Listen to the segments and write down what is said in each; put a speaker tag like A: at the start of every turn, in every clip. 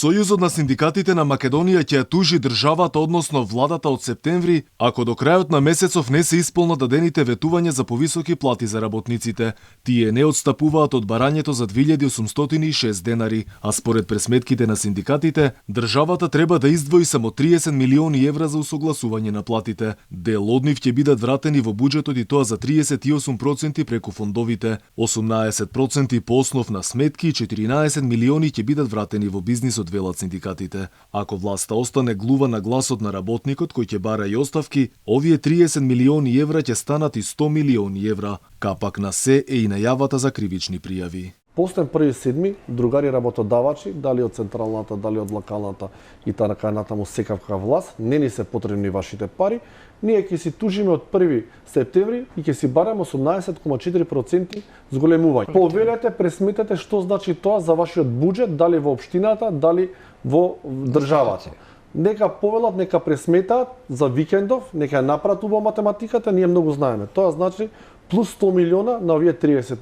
A: Сојузот на синдикатите на Македонија ќе ја тужи државата, односно владата од септември, ако до крајот на месецов не се исполнат дадените ветувања за повисоки плати за работниците. Тие не отстапуваат од барањето за 2806 денари, а според пресметките на синдикатите, државата треба да издвои само 30 милиони евра за усогласување на платите. Дел од нив ќе бидат вратени во буџетот и тоа за 38% преку фондовите, 18% по основ на сметки и 14 милиони ќе бидат вратени во бизнисот, велат синдикатите. Ако власта остане глува на гласот на работникот кој ќе бара и оставки, овие 30 милиони евра ќе станат и 100 милиони евра. Капак на се е и најавата за кривични пријави.
B: Постен 1.7. другари работодавачи, дали од централната, дали од локалната и така натаму секавка власт, не ни се потребни вашите пари, ние ќе си тужиме од 1 септември и ќе си бараме 18,4% зголемување. Повелете, пресметете што значи тоа за вашиот буџет, дали во општината, дали во државата. Нека повелат, нека пресметаат за викендов, нека ја направат убаво математиката, ние многу знаеме. Тоа значи плюс 100 милиона на овие 30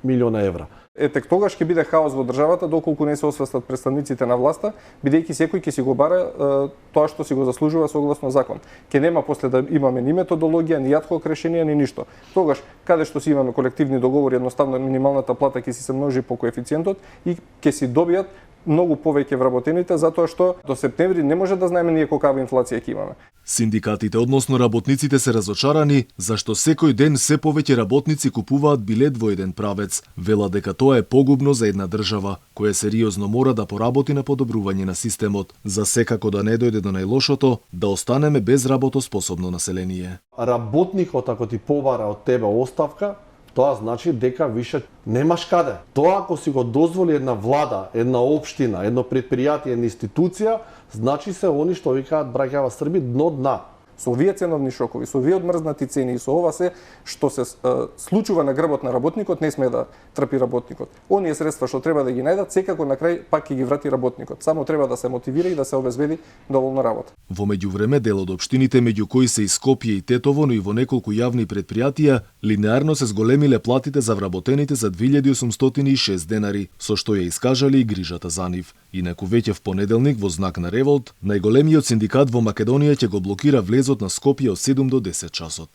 B: милиона евра.
C: Тек тогаш ќе биде хаос во државата доколку не се освестат представниците на власта, бидејќи секој ќе си го бара тоа што си го заслужува согласно закон. Ќе нема после да имаме ни методологија, ни адхок решенија, ни ништо. Тогаш каде што си имаме колективни договори, едноставно минималната плата ќе си се множи по коефициентот и ќе си добијат многу повеќе вработените, затоа што до септември не може да знаеме ние колкава инфлација ќе имаме.
A: Синдикатите, односно работниците, се разочарани зашто секој ден се повеќе работници купуваат билет во еден правец. Вела дека тоа е погубно за една држава, која сериозно мора да поработи на подобрување на системот, за секако да не дојде до најлошото, да останеме без работоспособно население.
B: Работникот ако ти побара од тебе оставка, тоа значи дека више немаш каде. Тоа ако си го дозволи една влада, една општина, едно предпријатие, една институција, значи се они што викаат браќава Срби дно дна.
C: Со овие ценовни шокови, со овие одмрзнати цени и со ова се што се случува на грбот на работникот, не сме да трпи работникот. Оние средства што треба да ги најдат, секако на крај пак ќе ги врати работникот. Само треба да се мотивира и да се обезбеди доволно работа.
A: Во меѓувреме, дел од општините меѓу кои се и Скопје и Тетово, но и во неколку јавни предпријатија, линеарно се зголемиле платите за вработените за 2806 денари, со што ја искажале и грижата за нив. Инаку веќе в понеделник во знак на револт, најголемиот синдикат во Македонија ќе го блокира влезот на Скопје од 7 до 10 часот.